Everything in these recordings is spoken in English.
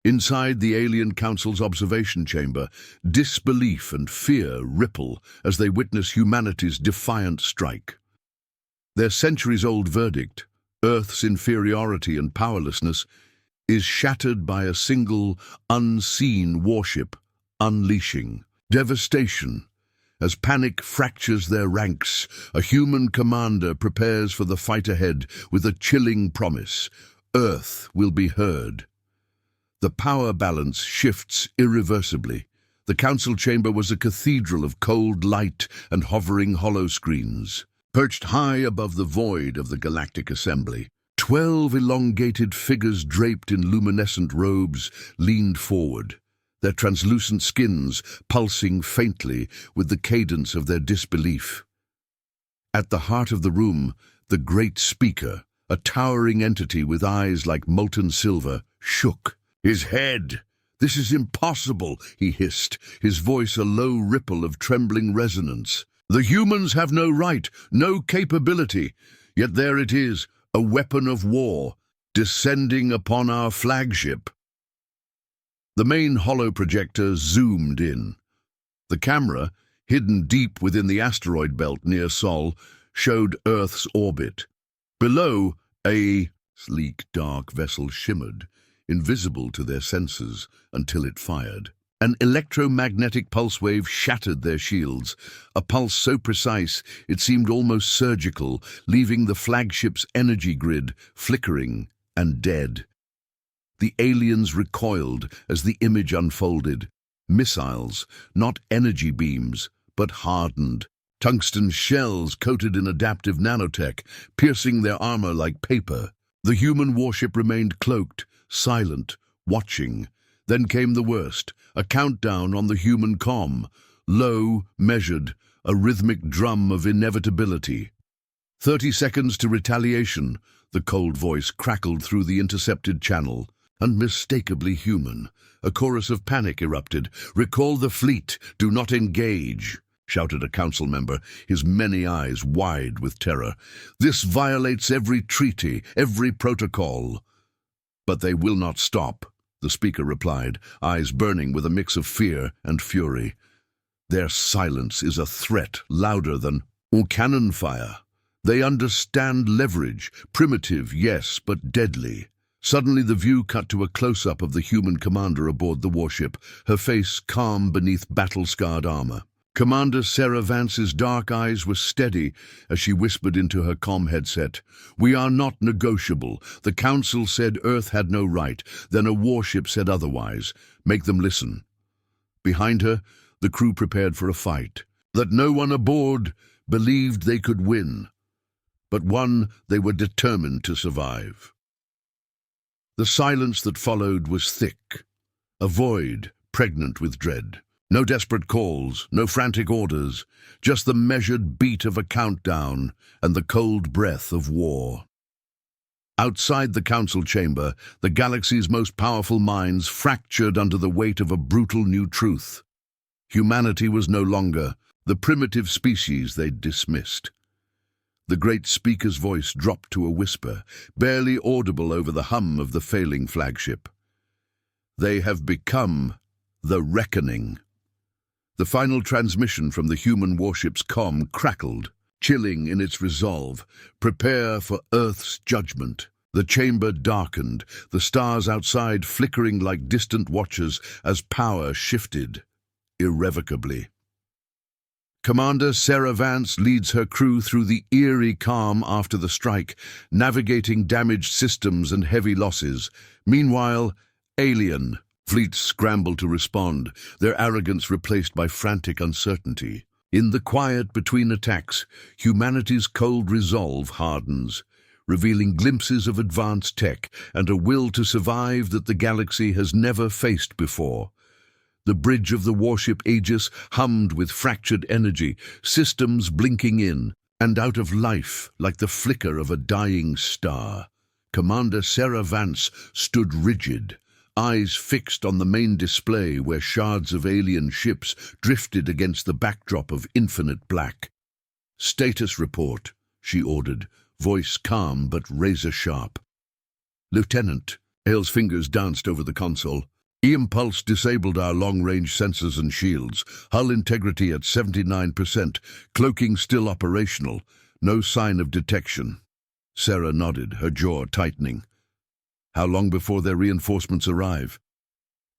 Inside the alien council's observation chamber, disbelief and fear ripple as they witness humanity's defiant strike. Their centuries-old verdict, Earth's inferiority and powerlessness, is shattered by a single, unseen warship unleashing devastation. As panic fractures their ranks, a human commander prepares for the fight ahead with a chilling promise: Earth will be heard. The power balance shifts irreversibly. The council chamber was a cathedral of cold light and hovering holoscreens. Perched high above the void of the Galactic Assembly, 12 elongated figures draped in luminescent robes leaned forward, their translucent skins pulsing faintly with the cadence of their disbelief. At the heart of the room, the great speaker, a towering entity with eyes like molten silver, shook. His head! "This is impossible," he hissed, his voice a low ripple of trembling resonance. "The humans have no right, no capability, yet there it is, a weapon of war, descending upon our flagship." The main holoprojector zoomed in. The camera, hidden deep within the asteroid belt near Sol, showed Earth's orbit. Below, a sleek, dark vessel shimmered, invisible to their senses until it fired. An electromagnetic pulse wave shattered their shields, a pulse so precise it seemed almost surgical, leaving the flagship's energy grid flickering and dead. The aliens recoiled as the image unfolded. Missiles, not energy beams, but hardened. Tungsten shells coated in adaptive nanotech, piercing their armor like paper. The human warship remained cloaked, silent, watching. Then came the worst, a countdown on the human comm. Low, measured, a rhythmic drum of inevitability. 30 seconds to retaliation, the cold voice crackled through the intercepted channel. Unmistakably human. A chorus of panic erupted. "Recall the fleet, do not engage," shouted a council member, his many eyes wide with terror. "This violates every treaty, every protocol." "But they will not stop," the speaker replied, eyes burning with a mix of fear and fury. "Their silence is a threat louder than cannon fire. They understand leverage, primitive, yes, but deadly." Suddenly the view cut to a close-up of the human commander aboard the warship, her face calm beneath battle-scarred armor. Commander Sarah Vance's dark eyes were steady as she whispered into her comm headset, "We are not negotiable. The Council said Earth had no right, then a warship said otherwise. Make them listen." Behind her, the crew prepared for a fight that no one aboard believed they could win, but one they were determined to survive. The silence that followed was thick, a void pregnant with dread. No desperate calls, no frantic orders, just the measured beat of a countdown and the cold breath of war. Outside the council chamber, the galaxy's most powerful minds fractured under the weight of a brutal new truth. Humanity was no longer the primitive species they'd dismissed. The great speaker's voice dropped to a whisper, barely audible over the hum of the failing flagship. "They have become the reckoning." The final transmission from the human warship's comm crackled, chilling in its resolve. "Prepare for Earth's judgment." The chamber darkened, the stars outside flickering like distant watchers as power shifted irrevocably. Commander Sarah Vance leads her crew through the eerie calm after the strike, navigating damaged systems and heavy losses. Meanwhile, alien fleets scramble to respond, their arrogance replaced by frantic uncertainty. In the quiet between attacks, humanity's cold resolve hardens, revealing glimpses of advanced tech and a will to survive that the galaxy has never faced before. The bridge of the warship Aegis hummed with fractured energy, systems blinking in and out of life like the flicker of a dying star. Commander Sarah Vance stood rigid, eyes fixed on the main display where shards of alien ships drifted against the backdrop of infinite black. "Status report," she ordered, voice calm but razor-sharp. "Lieutenant, Hale's fingers danced over the console. E-impulse disabled our long-range sensors and shields. Hull integrity at 79%. Cloaking still operational. No sign of detection. Sarah nodded, her jaw tightening. How long before their reinforcements arrive?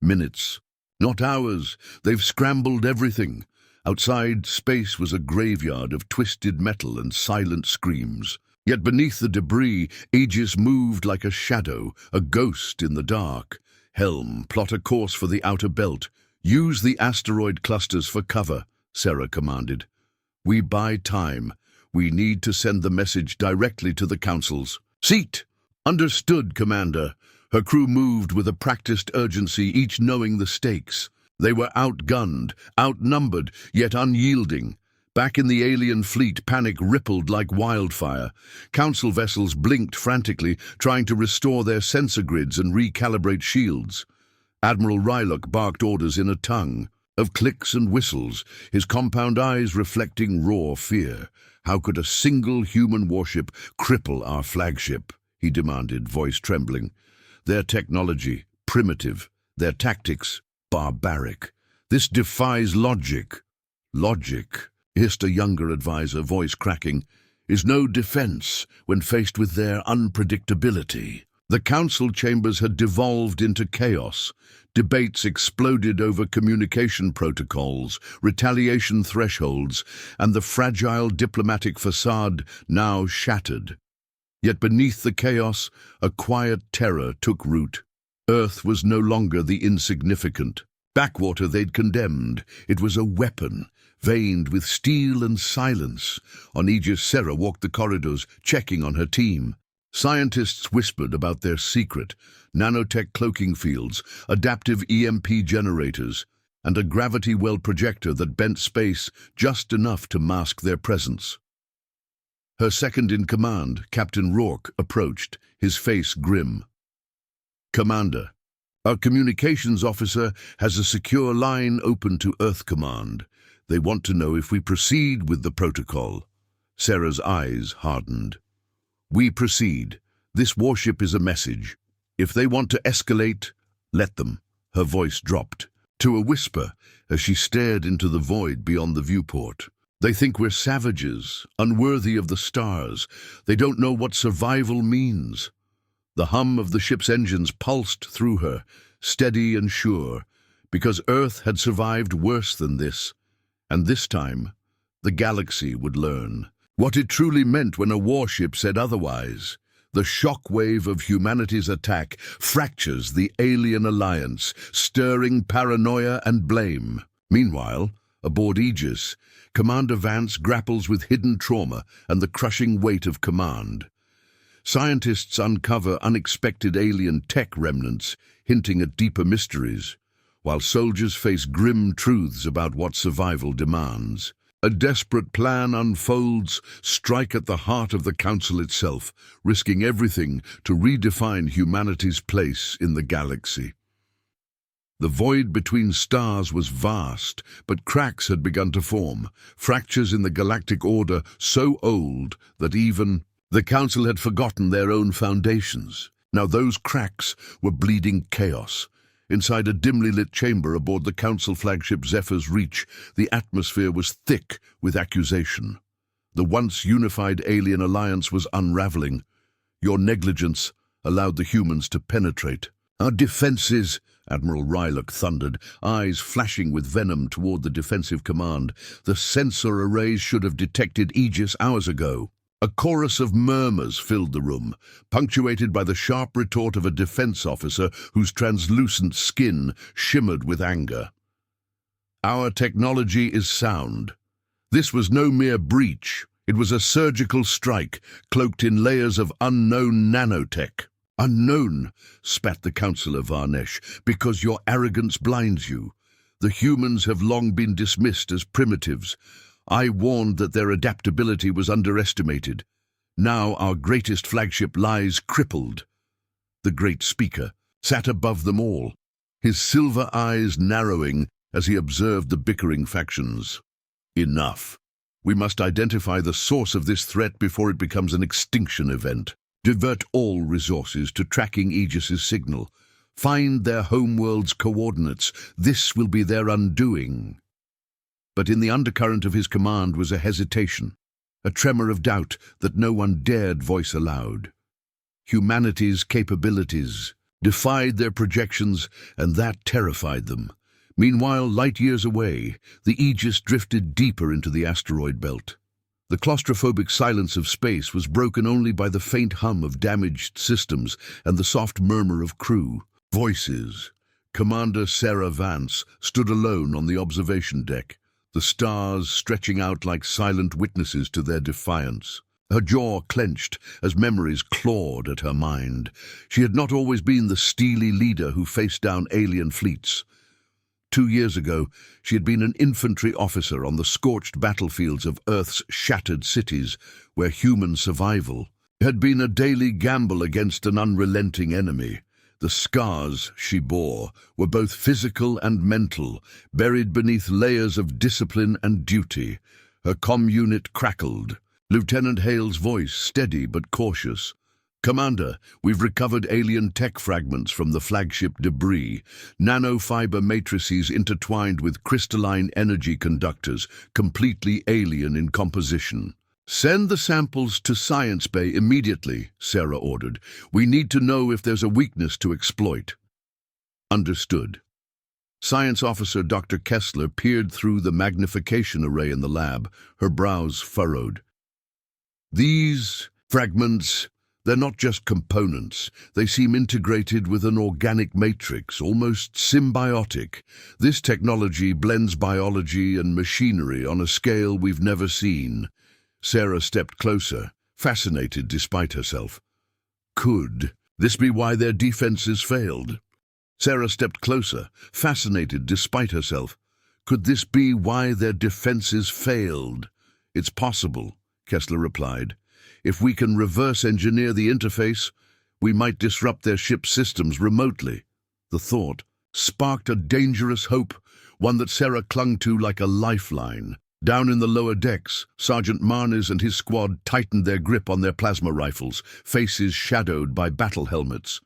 Minutes. Not hours. They've scrambled everything. Outside, space was a graveyard of twisted metal and silent screams. Yet beneath the debris, Aegis moved like a shadow, a ghost in the dark. Helm, plot a course for the outer belt. Use the asteroid clusters for cover, Sarah commanded. We buy time. We need to send the message directly to the councils. Seat! Understood, Commander. Her crew moved with a practiced urgency, each knowing the stakes. They were outgunned, outnumbered, yet unyielding. Back in the alien fleet, panic rippled like wildfire. Council vessels blinked frantically, trying to restore their sensor grids and recalibrate shields. Admiral Krylos barked orders in a tongue of clicks and whistles, his compound eyes reflecting raw fear. How could a single human warship cripple our flagship? He demanded, voice trembling. Their technology, primitive. Their tactics, barbaric. This defies logic. Logic, hissed a younger advisor, voice cracking, is no defense when faced with their unpredictability. The council chambers had devolved into chaos. Debates exploded over communication protocols, retaliation thresholds, and the fragile diplomatic facade now shattered. Yet beneath the chaos, a quiet terror took root. Earth was no longer the insignificant backwater they'd condemned. It was a weapon, veined with steel and silence. On Aegis, Sarah walked the corridors, checking on her team. Scientists whispered about their secret, nanotech cloaking fields, adaptive EMP generators, and a gravity well projector that bent space just enough to mask their presence. Her second-in-command, Captain Rourke, approached, his face grim. Commander, our communications officer has a secure line open to Earth Command. They want to know if we proceed with the protocol. Sarah's eyes hardened. We proceed. This warship is a message. If they want to escalate, let them. Her voice dropped to a whisper as she stared into the void beyond the viewport. They think we're savages, unworthy of the stars. They don't know what survival means. The hum of the ship's engines pulsed through her, steady and sure, because Earth had survived worse than this. And this time, the galaxy would learn what it truly meant when a warship said otherwise. The shockwave of humanity's attack fractures the alien alliance, stirring paranoia and blame. Meanwhile, aboard Aegis, Commander Vance grapples with hidden trauma and the crushing weight of command. Scientists uncover unexpected alien tech remnants, hinting at deeper mysteries, while soldiers face grim truths about what survival demands. A desperate plan unfolds, strike at the heart of the Council itself, risking everything to redefine humanity's place in the galaxy. The void between stars was vast, but cracks had begun to form, fractures in the galactic order so old that even the Council had forgotten their own foundations. Now those cracks were bleeding chaos. Inside a dimly lit chamber aboard the Council flagship Zephyr's Reach, the atmosphere was thick with accusation. The once unified alien alliance was unraveling. Your negligence allowed the humans to penetrate. Our defenses, Admiral Krylos thundered, eyes flashing with venom toward the defensive command. The sensor arrays should have detected Aegis hours ago. A chorus of murmurs filled the room, punctuated by the sharp retort of a defense officer whose translucent skin shimmered with anger. Our technology is sound. This was no mere breach. It was a surgical strike, cloaked in layers of unknown nanotech. Unknown, spat the Councillor Varnesh, because your arrogance blinds you. The humans have long been dismissed as primitives. I warned that their adaptability was underestimated. Now our greatest flagship lies crippled. The great speaker sat above them all, his silver eyes narrowing as he observed the bickering factions. Enough. We must identify the source of this threat before it becomes an extinction event. Divert all resources to tracking Aegis's signal. Find their homeworld's coordinates. This will be their undoing. But in the undercurrent of his command was a hesitation, a tremor of doubt that no one dared voice aloud. Humanity's capabilities defied their projections, and that terrified them. Meanwhile, light years away, the Aegis drifted deeper into the asteroid belt. The claustrophobic silence of space was broken only by the faint hum of damaged systems and the soft murmur of crew. Voices. Commander Sarah Vance stood alone on the observation deck, the stars stretching out like silent witnesses to their defiance. Her jaw clenched as memories clawed at her mind. She had not always been the steely leader who faced down alien fleets. 2 years ago, she had been an infantry officer on the scorched battlefields of Earth's shattered cities, where human survival had been a daily gamble against an unrelenting enemy. The scars she bore were both physical and mental, buried beneath layers of discipline and duty. Her comm unit crackled. Lieutenant Hale's voice, steady but cautious. "Commander, we've recovered alien tech fragments from the flagship debris, nanofiber matrices intertwined with crystalline energy conductors, completely alien in composition." "Send the samples to Science Bay immediately," Sarah ordered. "We need to know if there's a weakness to exploit." Understood. Science Officer Dr. Kessler peered through the magnification array in the lab, her brows furrowed. "These fragments, they're not just components. They seem integrated with an organic matrix, almost symbiotic. This technology blends biology and machinery on a scale we've never seen." Sarah stepped closer, fascinated despite herself. "Could this be why their defenses failed?" Sarah stepped closer, fascinated despite herself. "Could this be why their defenses failed?" "It's possible," Kessler replied. "If we can reverse engineer the interface, we might disrupt their ship systems remotely." The thought sparked a dangerous hope, one that Sarah clung to like a lifeline. Down in the lower decks, Sergeant Marnes and his squad tightened their grip on their plasma rifles, faces shadowed by battle helmets.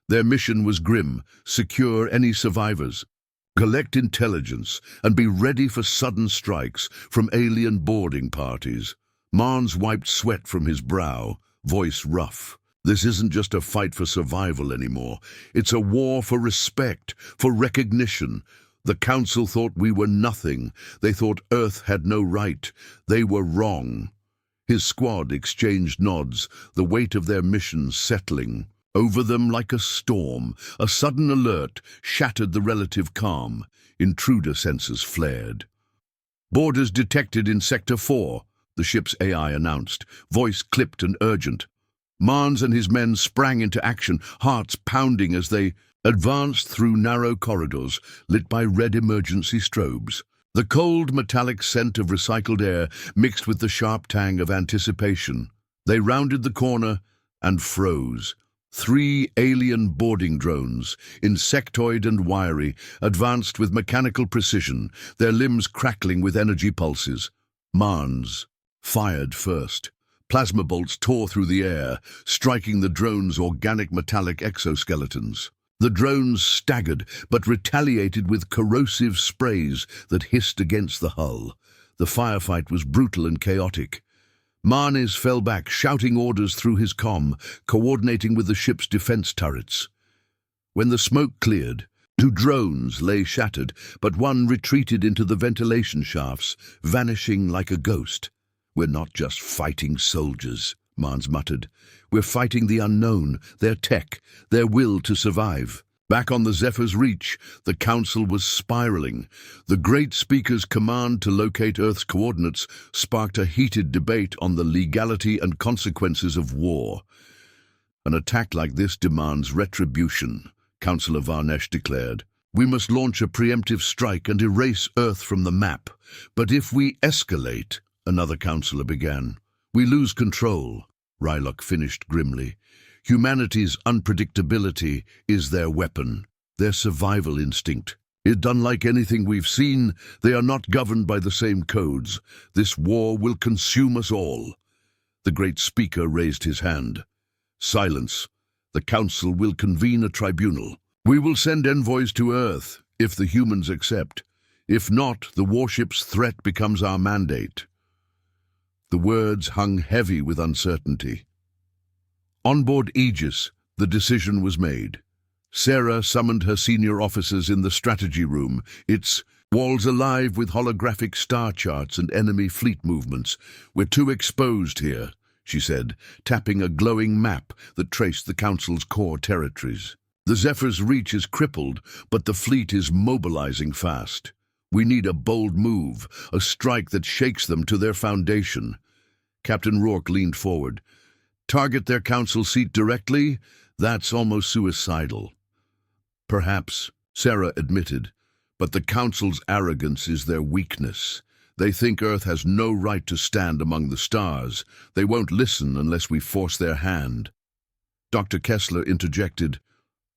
Their mission was grim: secure any survivors, collect intelligence, and be ready for sudden strikes from alien boarding parties. Marnes wiped sweat from his brow, voice rough. "This isn't just a fight for survival anymore. It's a war for respect, for recognition. The Council thought we were nothing. They thought Earth had no right. They were wrong." His squad exchanged nods, the weight of their mission settling over them like a storm. A sudden alert shattered the relative calm. Intruder sensors flared. "Boarders detected in Sector 4, the ship's AI announced, voice clipped and urgent. Marnes and his men sprang into action, hearts pounding as they advanced through narrow corridors lit by red emergency strobes. The cold metallic scent of recycled air mixed with the sharp tang of anticipation. They rounded the corner and froze. 3 alien boarding drones, insectoid and wiry, advanced with mechanical precision, their limbs crackling with energy pulses. Marnes fired first. Plasma bolts tore through the air, striking the drones' organic metallic exoskeletons. The drones staggered, but retaliated with corrosive sprays that hissed against the hull. The firefight was brutal and chaotic. Marnes fell back, shouting orders through his comm, coordinating with the ship's defense turrets. When the smoke cleared, 2 drones lay shattered, but one retreated into the ventilation shafts, vanishing like a ghost. "We're not just fighting soldiers," Marnes muttered. "We're fighting the unknown, their tech, their will to survive." Back on the Zephyr's reach, the Council was spiraling. The Great Speaker's command to locate Earth's coordinates sparked a heated debate on the legality and consequences of war. "An attack like this demands retribution," Councillor Varnesh declared. "We must launch a preemptive strike and erase Earth from the map. But if we escalate," another councillor began. "We lose control," Rylock finished grimly. "Humanity's unpredictability is their weapon, their survival instinct. Unlike anything we've seen, they are not governed by the same codes. This war will consume us all." The Great Speaker raised his hand. Silence. The Council will convene a tribunal. We will send envoys to Earth, if the humans accept. If not, the warship's threat becomes our mandate. The words hung heavy with uncertainty. On board Aegis, the decision was made. Sarah summoned her senior officers in the strategy room, its walls alive with holographic star charts and enemy fleet movements. "We're too exposed here," she said, tapping a glowing map that traced the Council's core territories. "The Zephyr's reach is crippled, but the fleet is mobilizing fast. We need a bold move, a strike that shakes them to their foundation." Captain Rourke leaned forward. "Target their Council seat directly? That's almost suicidal." "Perhaps," Sarah admitted, "but the Council's arrogance is their weakness. They think Earth has no right to stand among the stars. They won't listen unless we force their hand." Dr. Kessler interjected,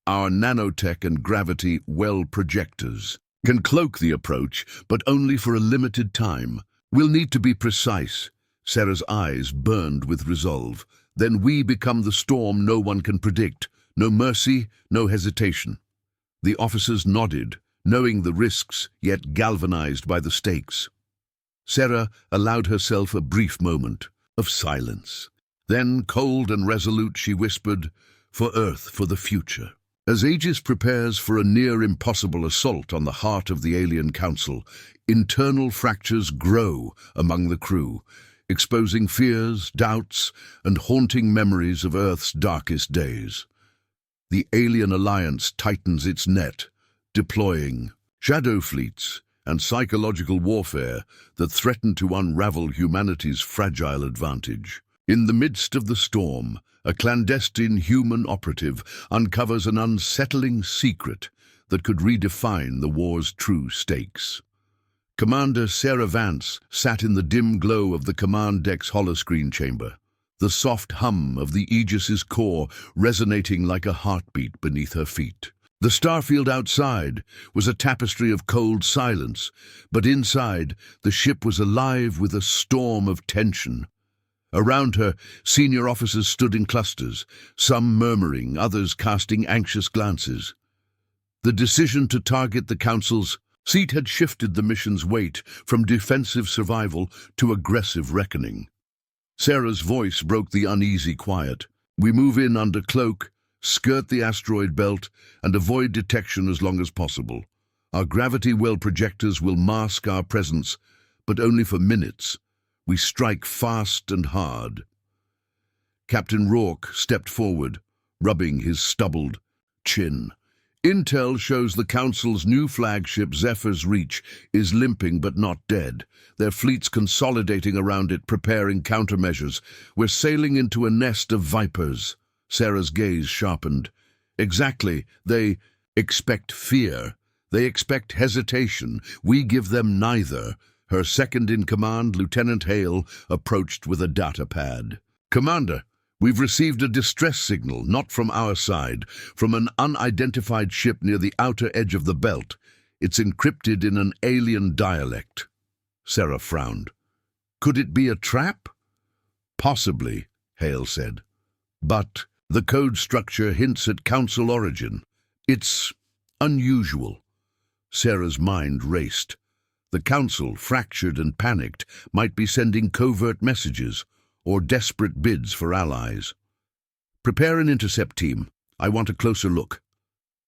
"Our nanotech and gravity well projectors can cloak the approach, but only for a limited time. We'll need to be precise." Sarah's eyes burned with resolve. "Then we become the storm no one can predict. No mercy, no hesitation." The officers nodded, knowing the risks, yet galvanized by the stakes. Sarah allowed herself a brief moment of silence. Then, cold and resolute, she whispered, "For Earth, for the future." As Aegis prepares for a near-impossible assault on the heart of the alien council, internal fractures grow among the crew, exposing fears, doubts, and haunting memories of Earth's darkest days. The alien alliance tightens its net, deploying shadow fleets and psychological warfare that threaten to unravel humanity's fragile advantage. In the midst of the storm, a clandestine human operative uncovers an unsettling secret that could redefine the war's true stakes. Commander Sarah Vance sat in the dim glow of the command deck's holoscreen chamber, the soft hum of the Aegis's core resonating like a heartbeat beneath her feet. The starfield outside was a tapestry of cold silence, but inside, the ship was alive with a storm of tension. Around her, senior officers stood in clusters, some murmuring, others casting anxious glances. The decision to target the Council's seat had shifted the mission's weight from defensive survival to aggressive reckoning. Sarah's voice broke the uneasy quiet. "We move in under cloak, skirt the asteroid belt, and avoid detection as long as possible. Our gravity well projectors will mask our presence, but only for minutes. We strike fast and hard." Captain Rourke stepped forward, rubbing his stubbled chin. "Intel shows the Council's new flagship, Zephyr's Reach, is limping but not dead. Their fleet's consolidating around it, preparing countermeasures. We're sailing into a nest of vipers." Sarah's gaze sharpened. "Exactly. They expect fear. They expect hesitation. We give them neither." Her second-in-command, Lieutenant Hale, approached with a data pad. "Commander, we've received a distress signal, not from our side, from an unidentified ship near the outer edge of the belt. It's encrypted in an alien dialect." Sarah frowned. "Could it be a trap?" "Possibly," Hale said. "But the code structure hints at Council origin. It's unusual." Sarah's mind raced. The Council, fractured and panicked, might be sending covert messages or desperate bids for allies. "Prepare an intercept team. I want a closer look."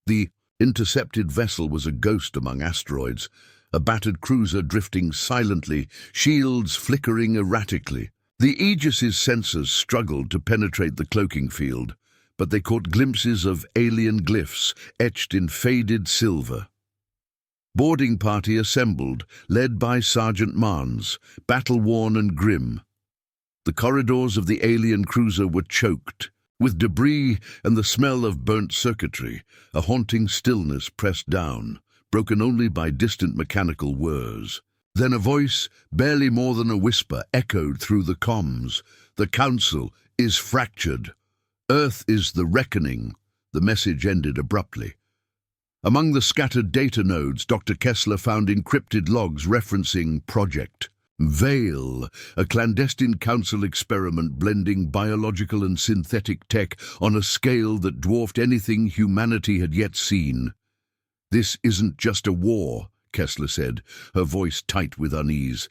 The intercepted vessel was a ghost among asteroids, a battered cruiser drifting silently, shields flickering erratically. The Aegis's sensors struggled to penetrate the cloaking field, but they caught glimpses of alien glyphs etched in faded silver. Boarding party assembled, led by Sergeant Marnes, battle-worn and grim. The corridors of the alien cruiser were choked with debris and the smell of burnt circuitry. A haunting stillness pressed down, broken only by distant mechanical whirs. Then a voice, barely more than a whisper, echoed through the comms. "The Council is fractured. Earth is the reckoning." The message ended abruptly. Among the scattered data nodes, Dr. Kessler found encrypted logs referencing Project Veil, a clandestine council experiment blending biological and synthetic tech on a scale that dwarfed anything humanity had yet seen. "This isn't just a war," Kessler said, her voice tight with unease.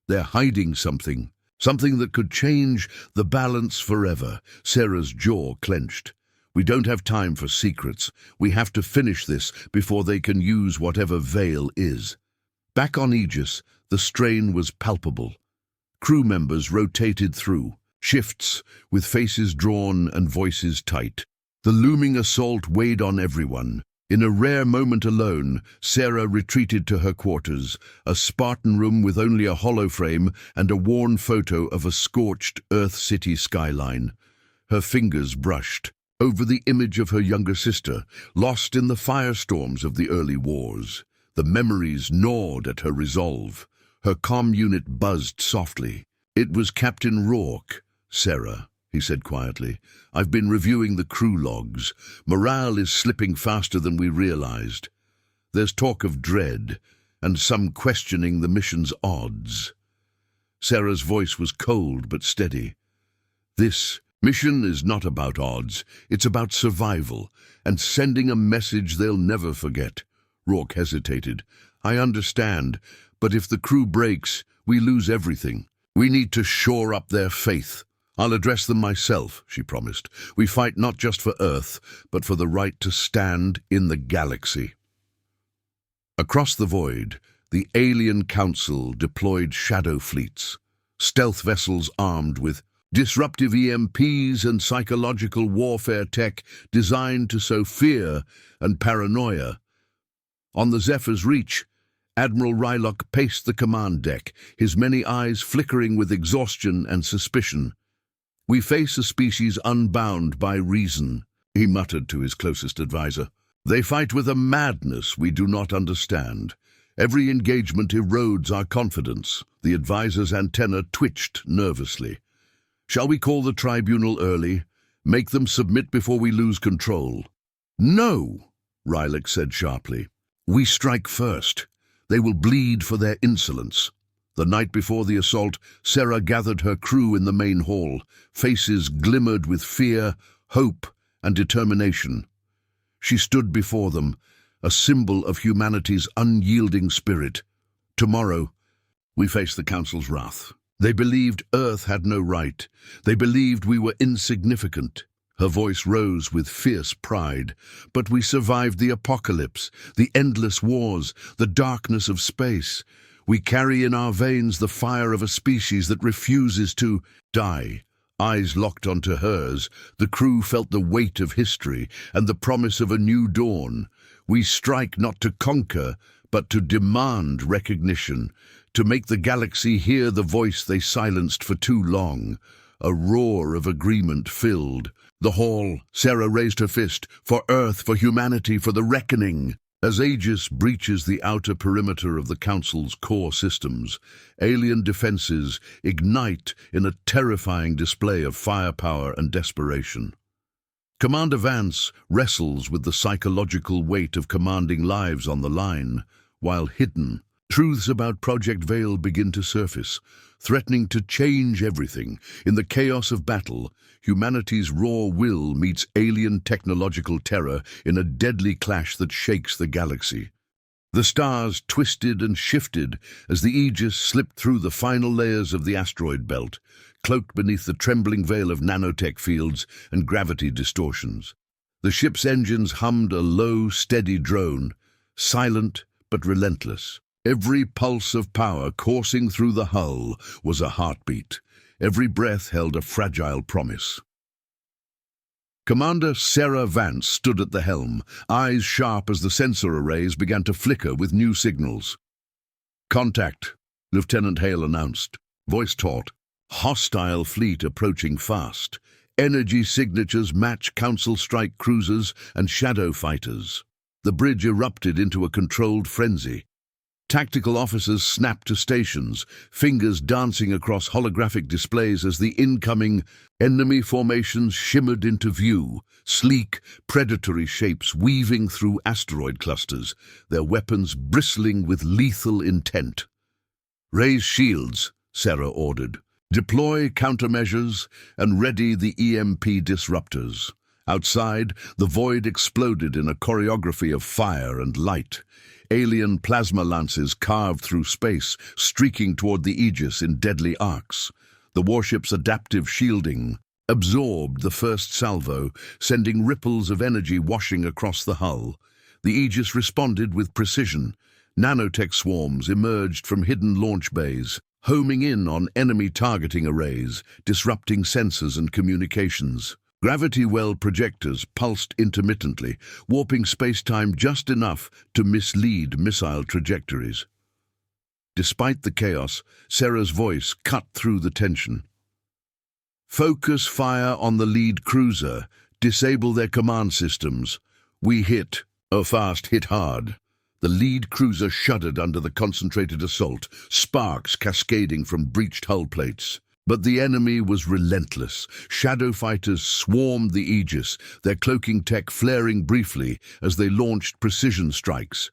"They're hiding something. Something that could change the balance forever." Sarah's jaw clenched. "We don't have time for secrets. We have to finish this before they can use whatever Veil is." Back on Aegis, the strain was palpable. Crew members rotated through, shifts with faces drawn and voices tight. The looming assault weighed on everyone. In a rare moment alone, Sarah retreated to her quarters, a Spartan room with only a holoframe and a worn photo of a scorched Earth City skyline. Her fingers brushed over the image of her younger sister, lost in the firestorms of the early wars. The memories gnawed at her resolve. Her comm unit buzzed softly. "It was Captain Rourke, Sarah," he said quietly. "I've been reviewing the crew logs. Morale is slipping faster than we realized. There's talk of dread, and some questioning the mission's odds." Sarah's voice was cold but steady. "This mission is not about odds. It's about survival, and sending a message they'll never forget." Rourke hesitated. "I understand, but if the crew breaks, we lose everything. We need to shore up their faith." "I'll address them myself," she promised. "We fight not just for Earth, but for the right to stand in the galaxy." Across the void, the alien council deployed shadow fleets, stealth vessels armed with disruptive EMPs and psychological warfare tech designed to sow fear and paranoia. On the Zephyr's reach, Admiral Krylos paced the command deck, his many eyes flickering with exhaustion and suspicion. "We face a species unbound by reason," he muttered to his closest advisor. "They fight with a madness we do not understand. Every engagement erodes our confidence." The advisor's antenna twitched nervously. "Shall we call the tribunal early? Make them submit before we lose control?" "No," Krylos said sharply. "We strike first. They will bleed for their insolence." The night before the assault, Sarah gathered her crew in the main hall. Faces glimmered with fear, hope, and determination. She stood before them, a symbol of humanity's unyielding spirit. "Tomorrow, we face the Council's wrath. They believed Earth had no right. They believed we were insignificant." Her voice rose with fierce pride. "But we survived the apocalypse, the endless wars, the darkness of space. We carry in our veins the fire of a species that refuses to die." Eyes locked onto hers, the crew felt the weight of history and the promise of a new dawn. "We strike not to conquer, but to demand recognition, to make the galaxy hear the voice they silenced for too long." A roar of agreement filled the hall. Sarah raised her fist. "For Earth, for humanity, for the reckoning." As Aegis breaches the outer perimeter of the Council's core systems, alien defenses ignite in a terrifying display of firepower and desperation. Commander Vance wrestles with the psychological weight of commanding lives on the line, while hidden, truths about Project Veil begin to surface, threatening to change everything. In the chaos of battle, humanity's raw will meets alien technological terror in a deadly clash that shakes the galaxy. The stars twisted and shifted as the Aegis slipped through the final layers of the asteroid belt, cloaked beneath the trembling veil of nanotech fields and gravity distortions. The ship's engines hummed a low, steady drone, silent but relentless. Every pulse of power coursing through the hull was a heartbeat. Every breath held a fragile promise. Commander Sarah Vance stood at the helm, eyes sharp as the sensor arrays began to flicker with new signals. "Contact," Lieutenant Hale announced, voice taut. "Hostile fleet approaching fast. Energy signatures match Council strike cruisers and shadow fighters." The bridge erupted into a controlled frenzy. Tactical officers snapped to stations, fingers dancing across holographic displays as the incoming enemy formations shimmered into view, sleek, predatory shapes weaving through asteroid clusters, their weapons bristling with lethal intent. Raise shields, Sarah ordered. Deploy countermeasures and ready the EMP disruptors. Outside, the void exploded in a choreography of fire and light. Alien plasma lances carved through space, streaking toward the Aegis in deadly arcs. The warship's adaptive shielding absorbed the first salvo, sending ripples of energy washing across the hull. The Aegis responded with precision. Nanotech swarms emerged from hidden launch bays, homing in on enemy targeting arrays, disrupting sensors and communications. Gravity well projectors pulsed intermittently, warping space-time just enough to mislead missile trajectories. Despite the chaos, Sarah's voice cut through the tension. Focus fire on the lead cruiser. Disable their command systems. We hit hard. The lead cruiser shuddered under the concentrated assault, sparks cascading from breached hull plates. But the enemy was relentless. Shadow fighters swarmed the Aegis, their cloaking tech flaring briefly as they launched precision strikes.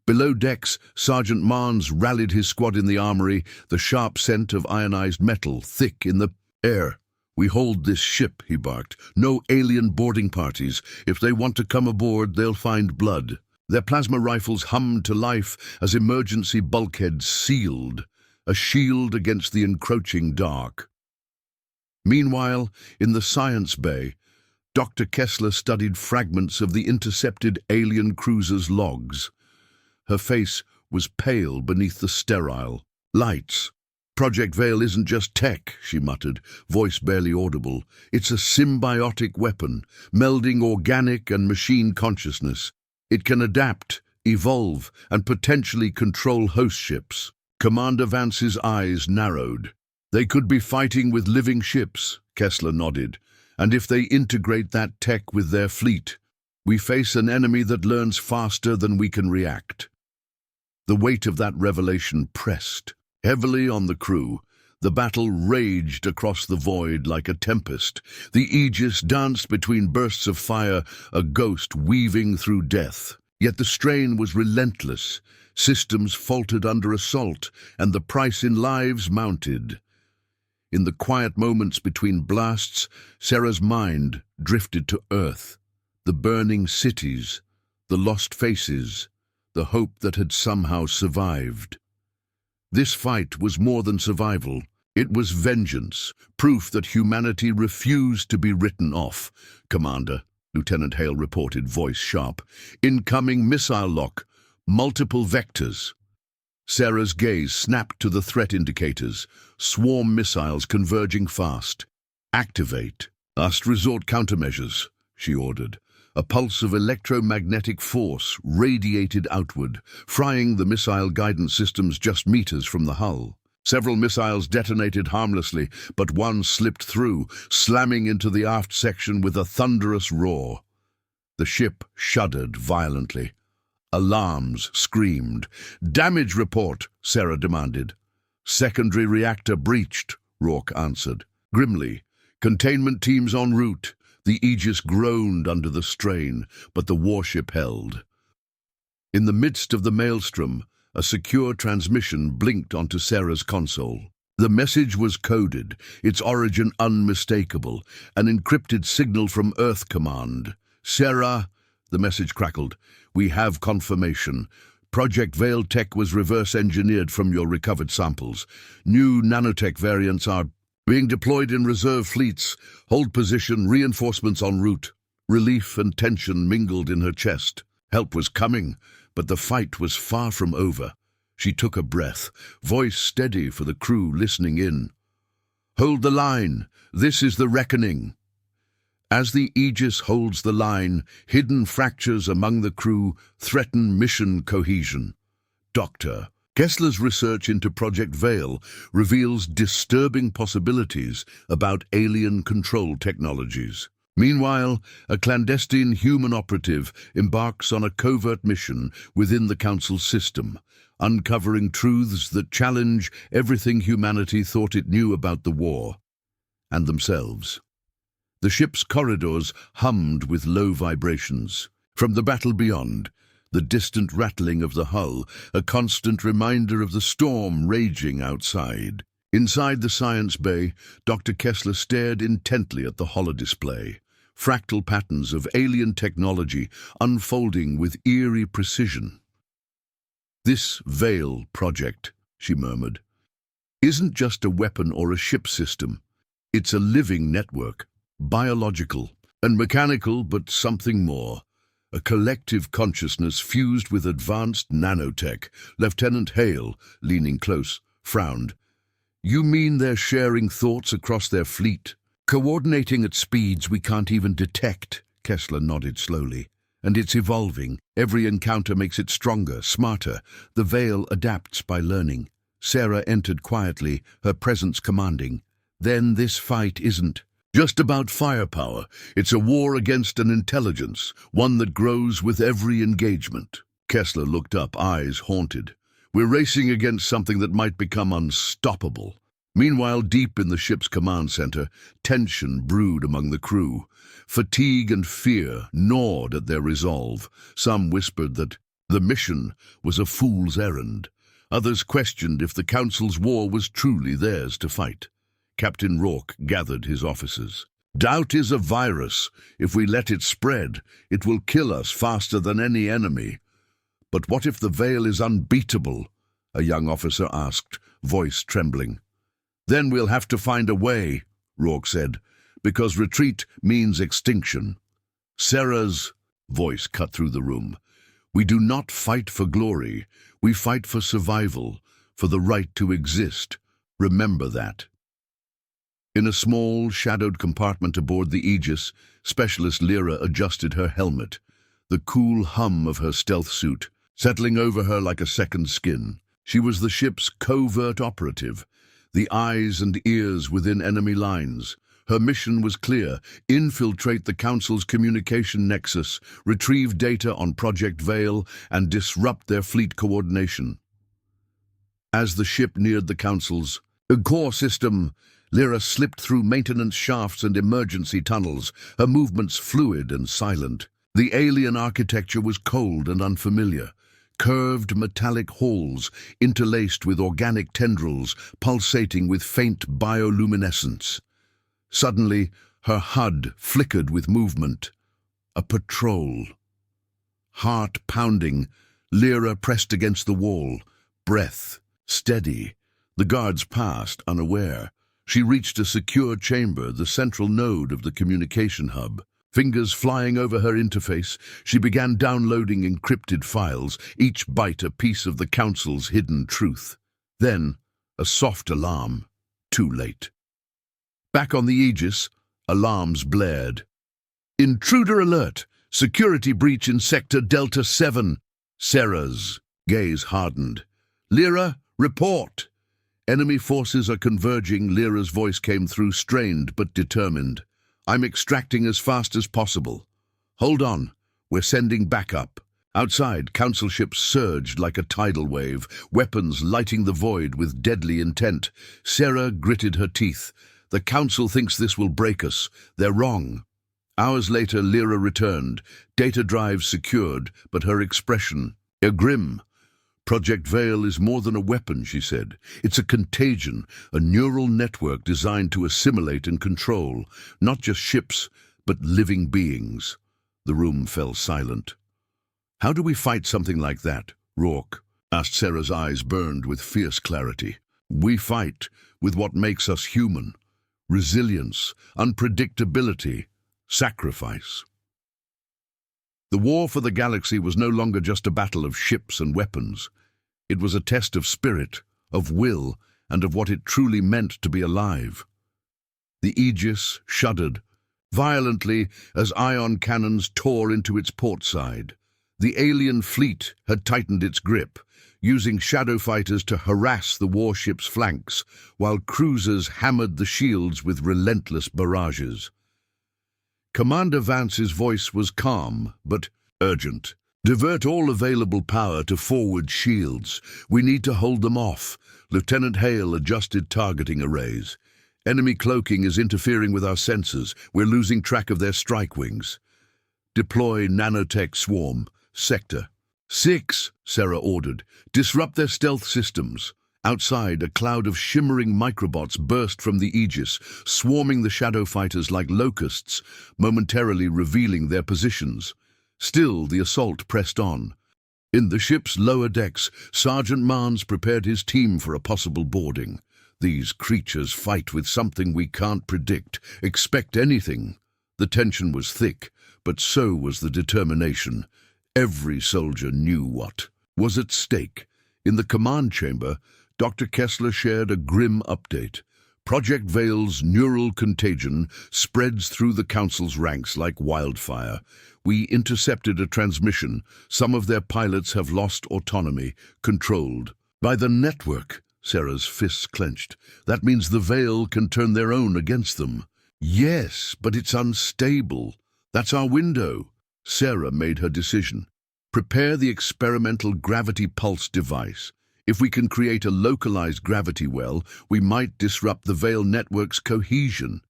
Below decks, Sergeant Marnes rallied his squad in the armory, the sharp scent of ionized metal thick in the air. "We hold this ship," he barked. "No alien boarding parties. If they want to come aboard, they'll find blood." Their plasma rifles hummed to life as emergency bulkheads sealed, a shield against the encroaching dark. Meanwhile, in the science bay, Dr. Kessler studied fragments of the intercepted alien cruiser's logs. Her face was pale beneath the sterile lights. "Project Veil isn't just tech," she muttered, voice barely audible. "It's a symbiotic weapon, melding organic and machine consciousness. It can adapt, evolve, and potentially control host ships." Commander Vance's eyes narrowed. "They could be fighting with living ships," Kessler nodded. "And if they integrate that tech with their fleet, we face an enemy that learns faster than we can react." The weight of that revelation pressed heavily on the crew. The battle raged across the void like a tempest. The Aegis danced between bursts of fire, a ghost weaving through death. Yet the strain was relentless. Systems faltered under assault, and the price in lives mounted. In the quiet moments between blasts, Sarah's mind drifted to Earth. The burning cities, the lost faces, the hope that had somehow survived. This fight was more than survival. It was vengeance, proof that humanity refused to be written off. "Commander," Lieutenant Hale reported, voice sharp. "Incoming missile lock. Multiple vectors." Sarah's gaze snapped to the threat indicators. Swarm missiles converging fast. "Activate. Last resort countermeasures," she ordered. A pulse of electromagnetic force radiated outward, frying the missile guidance systems just meters from the hull. Several missiles detonated harmlessly, but one slipped through, slamming into the aft section with a thunderous roar. The ship shuddered violently. Alarms screamed. "Damage report," Sarah demanded. "Secondary reactor breached," Rourke answered. Grimly, "Containment teams en route." The Aegis groaned under the strain, but the warship held. In the midst of the maelstrom, a secure transmission blinked onto Sarah's console. The message was coded, its origin unmistakable, an encrypted signal from Earth Command. "Sarah," the message crackled, "we have confirmation. Project Veil tech was reverse-engineered from your recovered samples. New nanotech variants are being deployed in reserve fleets. Hold position, reinforcements en route." Relief and tension mingled in her chest. Help was coming, but the fight was far from over. She took a breath, voice steady for the crew listening in. "Hold the line. This is the reckoning." As the Aegis holds the line, hidden fractures among the crew threaten mission cohesion. Dr. Kessler's research into Project Veil reveals disturbing possibilities about alien control technologies. Meanwhile, a clandestine human operative embarks on a covert mission within the Council's system, uncovering truths that challenge everything humanity thought it knew about the war and themselves. The ship's corridors hummed with low vibrations. From the battle beyond, the distant rattling of the hull, a constant reminder of the storm raging outside. Inside the science bay, Dr. Kessler stared intently at the holodisplay, fractal patterns of alien technology unfolding with eerie precision. "This Veil project," she murmured, "isn't just a weapon or a ship system. It's a living network, biological and mechanical, but something more. A collective consciousness fused with advanced nanotech." Lieutenant Hale, leaning close, frowned. "You mean they're sharing thoughts across their fleet? Coordinating at speeds we can't even detect?" Kessler nodded slowly. "And it's evolving. Every encounter makes it stronger, smarter. The Veil adapts by learning." Sarah entered quietly, her presence commanding. "Then this fight isn't just about firepower. It's a war against an intelligence, one that grows with every engagement." Kessler looked up, eyes haunted. "We're racing against something that might become unstoppable." Meanwhile, deep in the ship's command center, tension brewed among the crew. Fatigue and fear gnawed at their resolve. Some whispered that the mission was a fool's errand. Others questioned if the Council's war was truly theirs to fight. Captain Rourke gathered his officers. "Doubt is a virus. If we let it spread, it will kill us faster than any enemy." "But what if the Veil is unbeatable?" a young officer asked, voice trembling. "Then we'll have to find a way," Rourke said, "because retreat means extinction." Sarah's voice cut through the room. "We do not fight for glory. We fight for survival, for the right to exist. Remember that." In a small, shadowed compartment aboard the Aegis, Specialist Lyra adjusted her helmet, the cool hum of her stealth suit settling over her like a second skin. She was the ship's covert operative, the eyes and ears within enemy lines. Her mission was clear: infiltrate the Council's communication nexus, retrieve data on Project Veil, and disrupt their fleet coordination. As the ship neared the Council's core system, Lyra slipped through maintenance shafts and emergency tunnels, her movements fluid and silent. The alien architecture was cold and unfamiliar. Curved metallic halls, interlaced with organic tendrils, pulsating with faint bioluminescence. Suddenly, her HUD flickered with movement. A patrol. Heart pounding, Lyra pressed against the wall, breath steady. The guards passed, unaware. She reached a secure chamber, the central node of the communication hub. Fingers flying over her interface, she began downloading encrypted files, each byte a piece of the Council's hidden truth. Then, a soft alarm. Too late. Back on the Aegis, alarms blared. "Intruder alert! Security breach in Sector Delta 7. Sarah's gaze hardened. "Lyra, report!" "Enemy forces are converging." Lyra's voice came through, strained but determined. "I'm extracting as fast as possible." "Hold on, we're sending backup." Outside, Council ships surged like a tidal wave, weapons lighting the void with deadly intent. Sarah gritted her teeth. "The Council thinks this will break us. They're wrong." Hours later, Lyra returned, data drives secured, but her expression grim. "Project Veil is more than a weapon," she said. "It's a contagion, a neural network designed to assimilate and control, not just ships, but living beings." The room fell silent. "How do we fight something like that?" Rourke asked. Sarah's eyes burned with fierce clarity. "We fight with what makes us human. Resilience, unpredictability, sacrifice." The war for the galaxy was no longer just a battle of ships and weapons. It was a test of spirit, of will, and of what it truly meant to be alive. The Aegis shuddered violently as ion cannons tore into its port side. The alien fleet had tightened its grip, using shadow fighters to harass the warship's flanks, while cruisers hammered the shields with relentless barrages. Commander Vance's voice was calm, but urgent. "Divert all available power to forward shields. We need to hold them off." Lieutenant Hale adjusted targeting arrays. "Enemy cloaking is interfering with our sensors. We're losing track of their strike wings." "Deploy nanotech swarm. Sector." 6, Sarah ordered. Disrupt their stealth systems. Outside, a cloud of shimmering microbots burst from the Aegis, swarming the shadow fighters like locusts, momentarily revealing their positions. Still, the assault pressed on. In the ship's lower decks, Sergeant Mans prepared his team for a possible boarding. These creatures fight with something we can't predict, expect anything. The tension was thick, but so was the determination. Every soldier knew what was at stake. In the command chamber, Dr. Kessler shared a grim update. Project Veil's neural contagion spreads through the Council's ranks like wildfire. We intercepted a transmission. Some of their pilots have lost autonomy, controlled by the network. Sarah's fists clenched. That means the Veil can turn their own against them. Yes, but it's unstable. That's our window. Sarah made her decision. Prepare the experimental gravity pulse device. If we can create a localized gravity well, we might disrupt the Veil network's cohesion.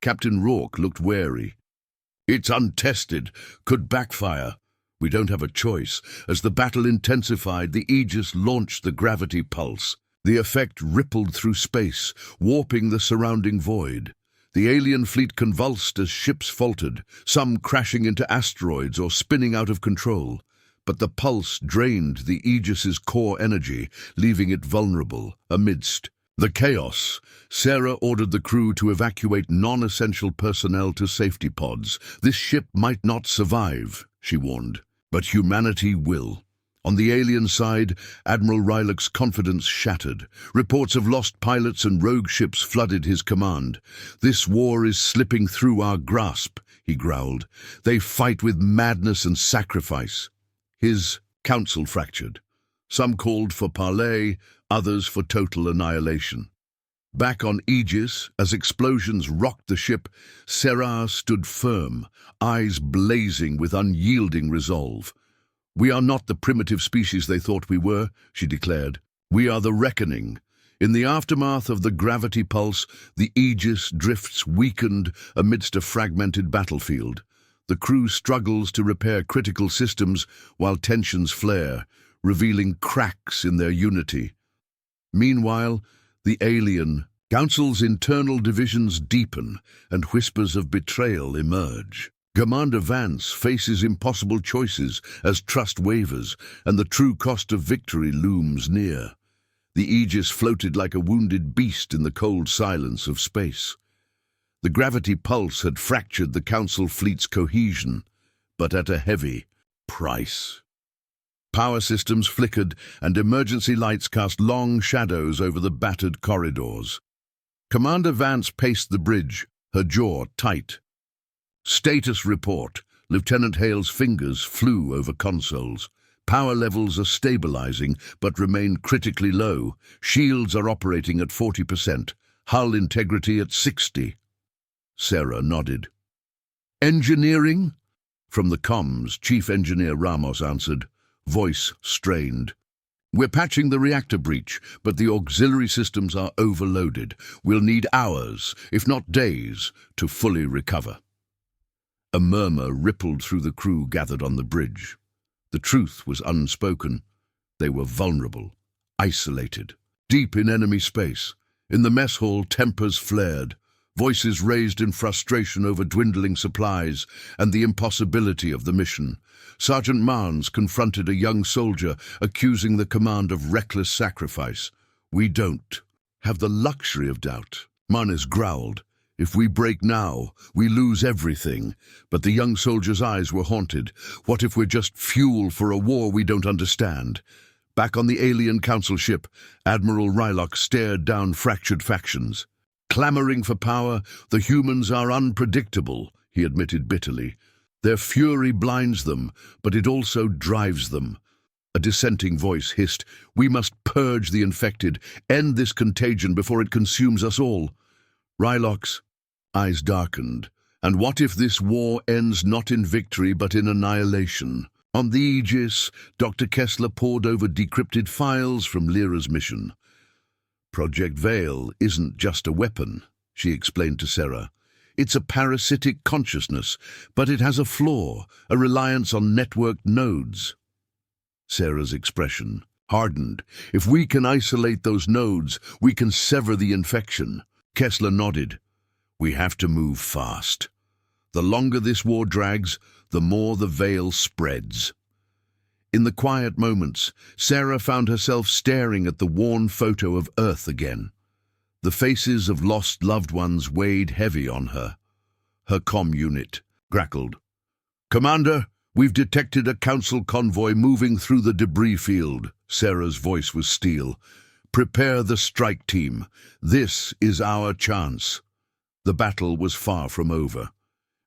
Captain Rourke looked wary. It's untested, could backfire. We don't have a choice. As the battle intensified, the Aegis launched the gravity pulse. The effect rippled through space, warping the surrounding void. The alien fleet convulsed as ships faltered, some crashing into asteroids or spinning out of control. But the pulse drained the Aegis's core energy, leaving it vulnerable. Amidst the chaos, Sarah ordered the crew to evacuate non-essential personnel to safety pods. This ship might not survive, she warned, but humanity will. On the alien side, Admiral Krylos's confidence shattered. Reports of lost pilots and rogue ships flooded his command. This war is slipping through our grasp, he growled. They fight with madness and sacrifice. His council fractured. Some called for parley, others for total annihilation. Back on Aegis, as explosions rocked the ship, Sarah stood firm, eyes blazing with unyielding resolve. We are not the primitive species they thought we were, she declared. We are the reckoning. In the aftermath of the gravity pulse, the Aegis drifts weakened amidst a fragmented battlefield. The crew struggles to repair critical systems while tensions flare, revealing cracks in their unity. Meanwhile, the alien Council's internal divisions deepen and whispers of betrayal emerge. Commander Vance faces impossible choices as trust wavers and the true cost of victory looms near. The Aegis floated like a wounded beast in the cold silence of space. The gravity pulse had fractured the Council fleet's cohesion, but at a heavy price. Power systems flickered and emergency lights cast long shadows over the battered corridors. Commander Vance paced the bridge, her jaw tight. Status report. Lieutenant Hale's fingers flew over consoles. Power levels are stabilizing, but remain critically low. Shields are operating at 40%. Hull integrity at 60%. Sarah nodded. Engineering? From the comms, Chief Engineer Ramos answered, voice strained. We're patching the reactor breach, but the auxiliary systems are overloaded. We'll need hours, if not days, to fully recover. A murmur rippled through the crew gathered on the bridge. The truth was unspoken. They were vulnerable, isolated, deep in enemy space. In the mess hall, tempers flared, voices raised in frustration over dwindling supplies and the impossibility of the mission. Sergeant Mans confronted a young soldier, accusing the command of reckless sacrifice. We don't have the luxury of doubt, Mans growled. If we break now, we lose everything. But the young soldier's eyes were haunted. What if we're just fuel for a war we don't understand? Back on the alien council ship, Admiral Krylos stared down fractured factions. Clamoring for power, the humans are unpredictable, he admitted bitterly. Their fury blinds them, but it also drives them. A dissenting voice hissed, we must purge the infected, end this contagion before it consumes us all. Krylos's eyes darkened. And what if this war ends not in victory but in annihilation? On the Aegis, Dr. Kessler pored over decrypted files from Lyra's mission. Project Veil isn't just a weapon, she explained to Sarah. It's a parasitic consciousness, but it has a flaw, a reliance on networked nodes. Sarah's expression hardened. "If we can isolate those nodes, we can sever the infection." Kessler nodded. "We have to move fast. The longer this war drags, the more the veil spreads." In the quiet moments, Sarah found herself staring at the worn photo of Earth again. The faces of lost loved ones weighed heavy on her. Her comm unit crackled. "Commander, we've detected a council convoy moving through the debris field." Sarah's voice was steel. "Prepare the strike team. This is our chance." The battle was far from over.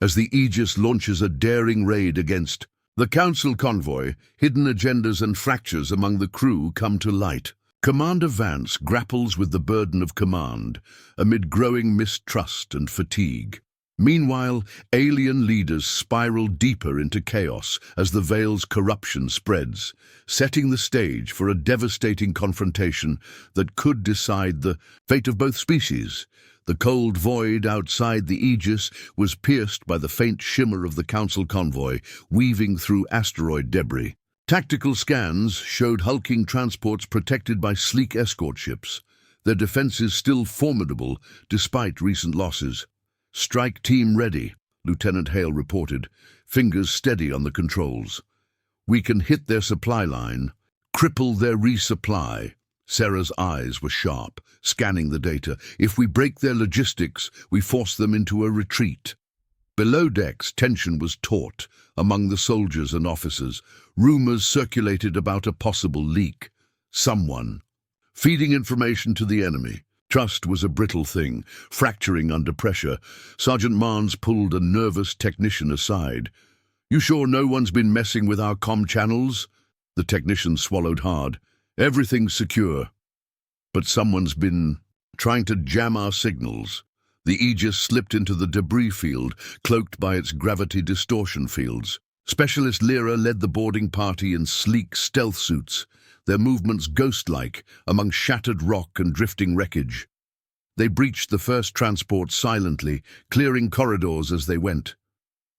As the Aegis launches a daring raid against the council convoy, hidden agendas and fractures among the crew come to light. Commander Vance grapples with the burden of command amid growing mistrust and fatigue. Meanwhile, alien leaders spiral deeper into chaos as the Veil's corruption spreads, setting the stage for a devastating confrontation that could decide the fate of both species. The cold void outside the Aegis was pierced by the faint shimmer of the council convoy, weaving through asteroid debris. Tactical scans showed hulking transports protected by sleek escort ships, their defenses still formidable despite recent losses. "Strike team ready," Lieutenant Hale reported, fingers steady on the controls. "We can hit their supply line, cripple their resupply." Sarah's eyes were sharp, scanning the data. "If we break their logistics, we force them into a retreat." Below decks, tension was taut among the soldiers and officers. Rumors circulated about a possible leak. Someone feeding information to the enemy. Trust was a brittle thing, fracturing under pressure. Sergeant Marnes pulled a nervous technician aside. "You sure no one's been messing with our comm channels?" The technician swallowed hard. "Everything's secure. But someone's been trying to jam our signals." The Aegis slipped into the debris field, cloaked by its gravity distortion fields. Specialist Lyra led the boarding party in sleek stealth suits, their movements ghost-like among shattered rock and drifting wreckage. They breached the first transport silently, clearing corridors as they went.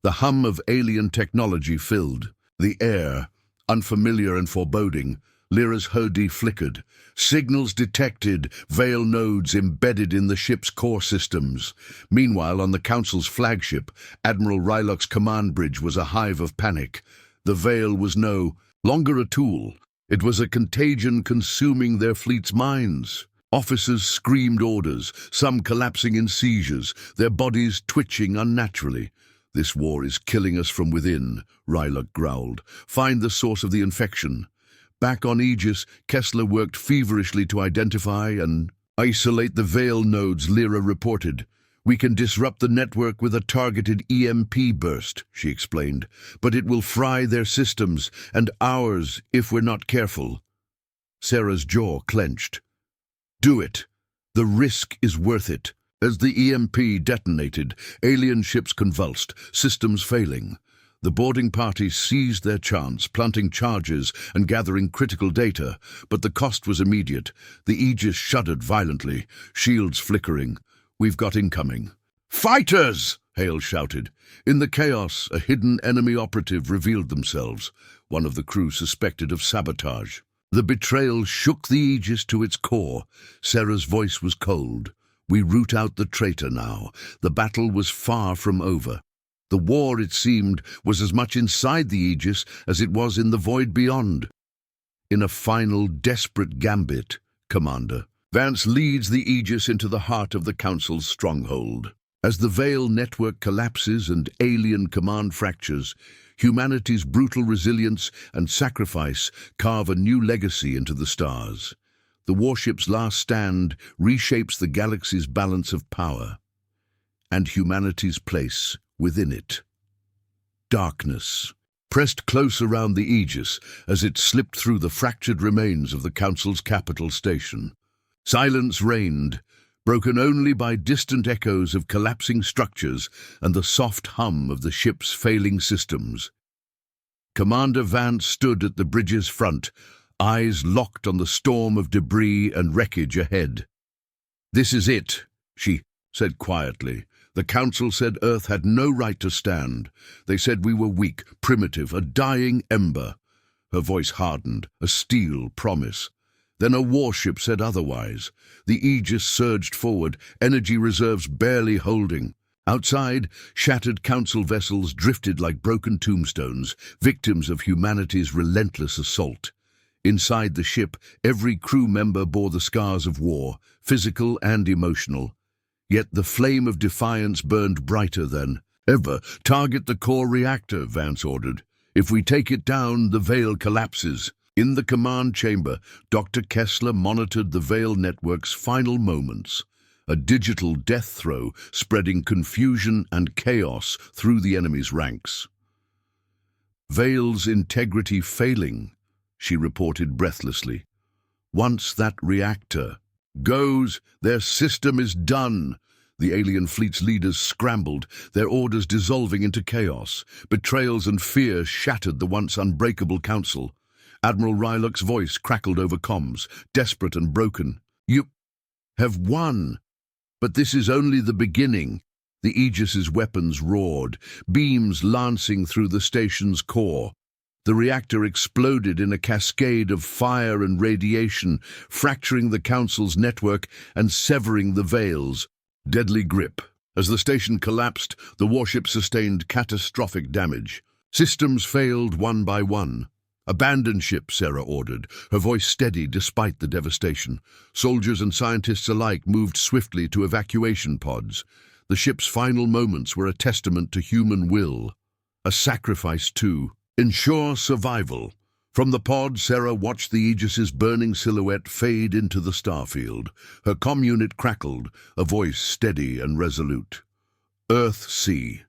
The hum of alien technology filled the air, unfamiliar and foreboding. Lyra's hoodie flickered. Signals detected, Veil nodes embedded in the ship's core systems. Meanwhile, on the Council's flagship, Admiral Krylos' command bridge was a hive of panic. The Veil was no longer a tool. It was a contagion consuming their fleet's minds. Officers screamed orders, some collapsing in seizures, their bodies twitching unnaturally. "This war is killing us from within," Krylos growled. "Find the source of the infection." Back on Aegis, Kessler worked feverishly to identify and isolate the Veil nodes, Lyra reported. "We can disrupt the network with a targeted EMP burst," she explained, "but it will fry their systems, and ours, if we're not careful." Sarah's jaw clenched. "Do it. The risk is worth it." As the EMP detonated, alien ships convulsed, systems failing. The boarding party seized their chance, planting charges and gathering critical data, but the cost was immediate. The Aegis shuddered violently, shields flickering. "We've got incoming." "Fighters!" Hale shouted. In the chaos, a hidden enemy operative revealed themselves, one of the crew suspected of sabotage. The betrayal shook the Aegis to its core. Sarah's voice was cold. "We root out the traitor now. The battle was far from over." The war, it seemed, was as much inside the Aegis as it was in the void beyond. In a final, desperate gambit, Commander, Vance leads the Aegis into the heart of the Council's stronghold. As the Veil network collapses and alien command fractures, humanity's brutal resilience and sacrifice carve a new legacy into the stars. The warship's last stand reshapes the galaxy's balance of power, and humanity's place within it. Darkness pressed close around the Aegis as it slipped through the fractured remains of the Council's capital station. Silence reigned, broken only by distant echoes of collapsing structures and the soft hum of the ship's failing systems. Commander Vance stood at the bridge's front, eyes locked on the storm of debris and wreckage ahead. "This is it," she said quietly. "The Council said Earth had no right to stand. They said we were weak, primitive, a dying ember. Her voice hardened, a steel promise. Then a warship said otherwise. The Aegis surged forward, energy reserves barely holding. Outside, shattered council vessels drifted like broken tombstones, victims of humanity's relentless assault. Inside the ship, every crew member bore the scars of war, physical and emotional. Yet the flame of defiance burned brighter than ever. "Target the core reactor," Vance ordered. "If we take it down, the Veil collapses." In the command chamber, Dr. Kessler monitored the Veil network's final moments. A digital death throw spreading confusion and chaos through the enemy's ranks. "Veil's integrity failing," she reported breathlessly. "Once that reactor goes, their system is done." The alien fleet's leaders scrambled, their orders dissolving into chaos. Betrayals and fear shattered the once unbreakable council. Admiral Krylos' voice crackled over comms, desperate and broken. "You have won. But this is only the beginning." The Aegis's weapons roared, beams lancing through the station's core. The reactor exploded in a cascade of fire and radiation, fracturing the Council's network and severing the Veil's deadly grip. As the station collapsed, the warship sustained catastrophic damage. Systems failed one by one. "Abandon ship," Sarah ordered, her voice steady despite the devastation. Soldiers and scientists alike moved swiftly to evacuation pods. The ship's final moments were a testament to human will, a sacrifice to ensure survival. From the pod, Sarah watched the Aegis's burning silhouette fade into the starfield. Her comm unit crackled, a voice steady and resolute. "Earth C.